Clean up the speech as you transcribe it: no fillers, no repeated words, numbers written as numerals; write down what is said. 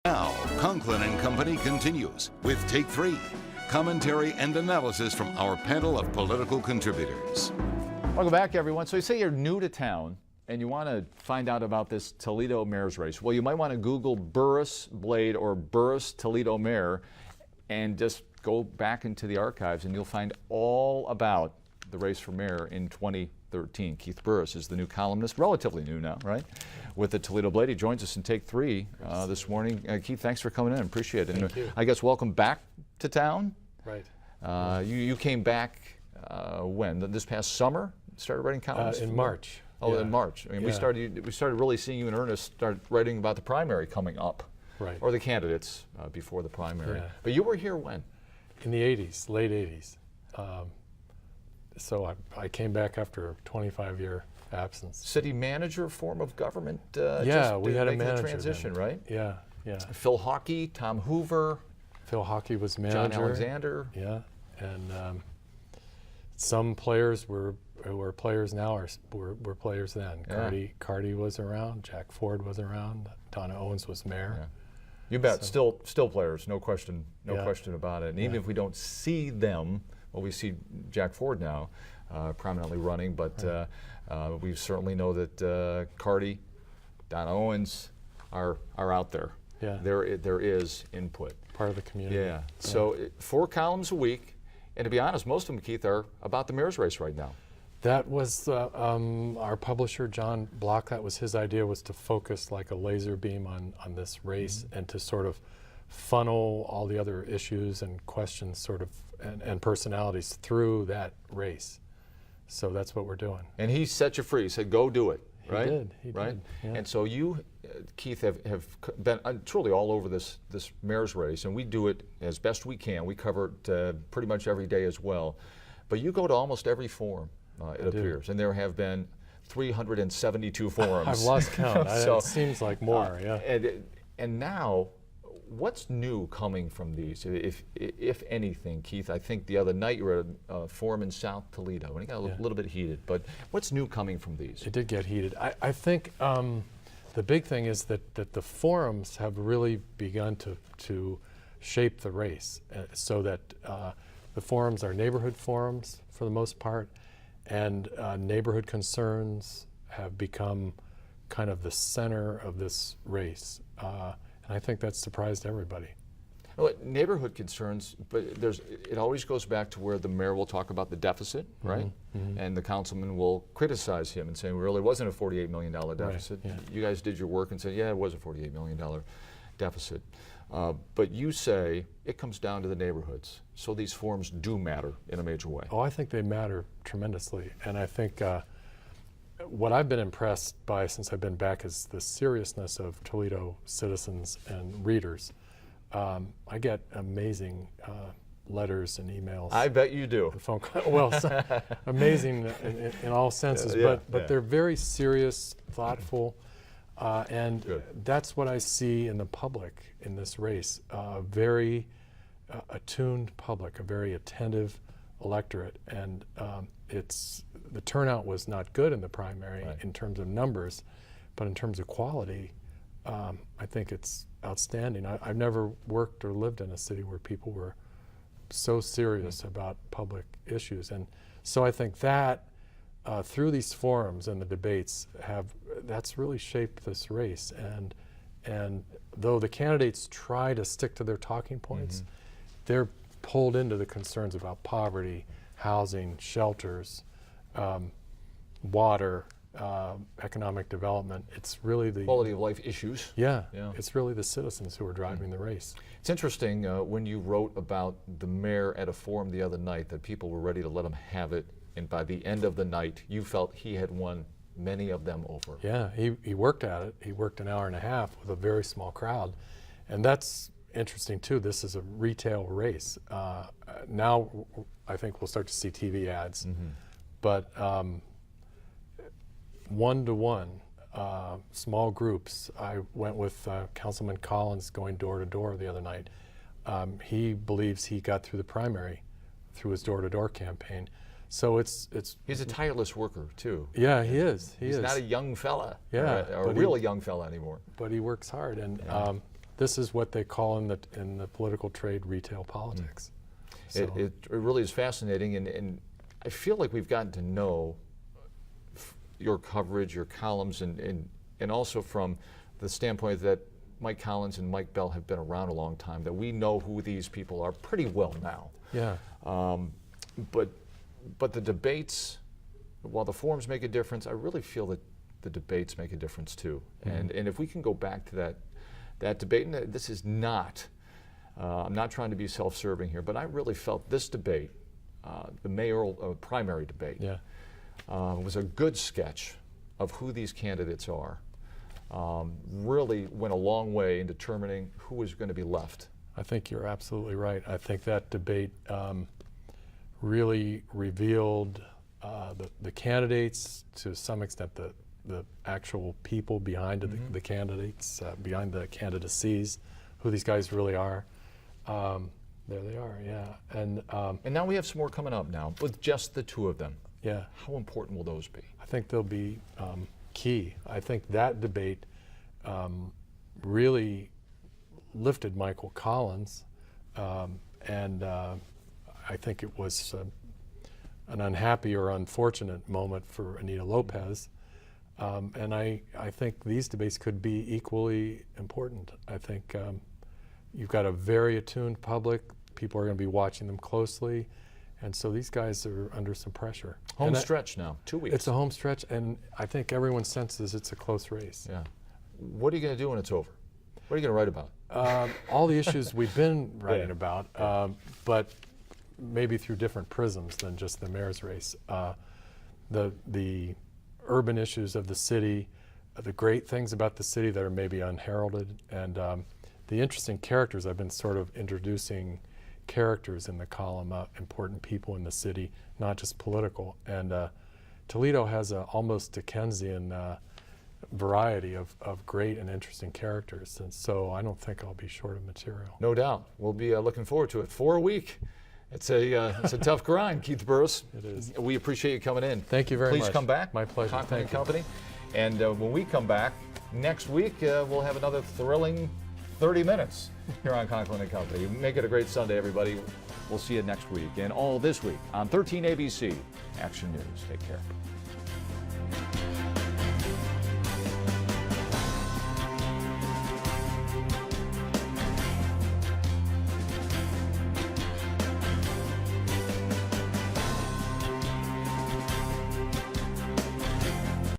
Now, Conklin and Company continues with Take 3, commentary and analysis from our panel of political contributors. Welcome back, everyone. So you say you're new to town and you want to find out about this Toledo mayor's race. Well, you might want to Google Burris Blade or Burris Toledo mayor and just go back into the archives and you'll find all about the race for mayor in 2013. Keith Burris is the new columnist, relatively new now, right? With the Toledo Blade. He joins us in Take 3 this morning. Keith, thanks for coming in. Appreciate it. Thank you. I guess welcome back to town. Right. You came back when? This past summer? Started writing columns? In March. Oh, yeah. in March. I mean, Yeah. we started really seeing you in earnest, start writing about the primary coming up. Right. Or the candidates before the primary. Yeah. But you were here when? In the 80s, late 80s. So I came back after a 25-year absence. City manager form of government? Yeah, we had a manager the transition, then. right? Yeah, yeah. Phil Hockey, Tom Hoover, Phil Hockey was manager. John Alexander. Yeah, and some players who are players now were players then. Yeah. Cardi was around. Jack Ford was around. Donna Owens was mayor. Yeah. You bet. So, still players, no question about it. And even Yeah. if we don't see them, well, we see Jack Ford now prominently running, but we certainly know that Cardi, Donna Owens are out there. Yeah. There is input. Part of the community. Yeah. So 4 columns a week, and to be honest, most of them, Keith, are about the mayor's race right now. That was our publisher, John Block. That was his idea, was to focus like a laser beam on this race and to sort of funnel all the other issues and questions sort of and personalities through that race. So that's what we're doing. And he set you free. He said, go do it. Right? He right? did. Yeah. And so you, Keith, have been truly all over this mayor's race, and we do it as best we can. We cover it pretty much every day as well. But you go to almost every forum, it appears, and there have been 372 forums. I've lost count. So, it seems like more, yeah. And now, what's new coming from these, if anything, Keith? I think the other night you were at a forum in South Toledo, and it got a little bit heated. But what's new coming from these? It did get heated. I think the big thing is that the forums have really begun to shape the race, so that the forums are neighborhood forums for the most part, and neighborhood concerns have become kind of the center of this race. And I think that's surprised everybody. Well, neighborhood concerns, but it always goes back to where the mayor will talk about the deficit, right? Mm-hmm. And the councilman will criticize him and say, well, it wasn't a $48 million deficit. Right, yeah. You guys did your work and said, yeah, it was a $48 million deficit. But you say it comes down to the neighborhoods. So these forums do matter in a major way. Oh, I think they matter tremendously. And I think what I've been impressed by since I've been back is the seriousness of Toledo citizens and readers. I get amazing letters and emails. I bet you do. Phone calls. Well, amazing in all senses, but they're very serious, thoughtful, and Good. That's what I see in the public in this race. Very attuned public, a very attentive electorate, and the turnout was not good in the primary in terms of numbers, but in terms of quality, I think it's outstanding. I've never worked or lived in a city where people were so serious about public issues, and so I think that through these forums and the debates that's really shaped this race. And though the candidates try to stick to their talking points, they're pulled into the concerns about poverty, housing, shelters, water, economic development. It's really the quality of life issues. Yeah, it's really the citizens who are driving the race. It's interesting when you wrote about the mayor at a forum the other night that people were ready to let him have it, and by the end of the night you felt he had won many of them over. Yeah, he worked at it. He worked an hour and a half with a very small crowd, and that's interesting too. This is a retail race. Now I think we'll start to see TV ads, but one-to-one, small groups. I went with Councilman Collins going door to door the other night. He believes he got through the primary through his door-to-door campaign. So it's He's a tireless worker too. Yeah, he is. He's not a young fella. Yeah, or a real young fella anymore. But he works hard, and this is what they call in the political trade retail politics. So, It really is fascinating, and I feel like we've gotten to know your coverage, your columns, and also from the standpoint that Mike Collins and Mike Bell have been around a long time, that we know who these people are pretty well now. yeah. But the debates, while the forums make a difference, I really feel that the debates make a difference too. And if we can go back to that debate, and this is not, I'm not trying to be self-serving here, but I really felt this debate, the mayoral primary debate, Yeah. was a good sketch of who these candidates are. Really went a long way in determining who was going to be left. I think you're absolutely right. I think that debate really revealed the candidates, to some extent the actual people behind the candidates, behind the candidacies, who these guys really are. There they are, yeah. And now we have some more coming up now with just the two of them. yeah, How important will those be? I think they'll be key. I think that debate really lifted Michael Collins, and I think it was an unhappy or unfortunate moment for Anita Lopez. And I think these debates could be equally important. I think you've got a very attuned public. People are going to be watching them closely. And so these guys are under some pressure. Home And stretch now, 2 weeks. It's a home stretch, and I think everyone senses it's a close race. Yeah. What are you going to do when it's over? What are you going to write about? All the issues we've been writing about, but maybe through different prisms than just the mayor's race. The urban issues of the city, the great things about the city that are maybe unheralded, and the interesting characters. I've been sort of introducing characters in the column, important people in the city, not just political. And Toledo has an almost Dickensian variety of great and interesting characters, and so I don't think I'll be short of material. No doubt. We'll be looking forward to it. 4 a week. It's a tough grind, Keith Burris. It is. We appreciate you coming in. Thank you very much. Please come back. My pleasure. Conklin Thank and Company. And when we come back next week, we'll have another thrilling 30 minutes here on Conklin and Company. Make it a great Sunday, everybody. We'll see you next week and all this week on 13 ABC Action News. Take care.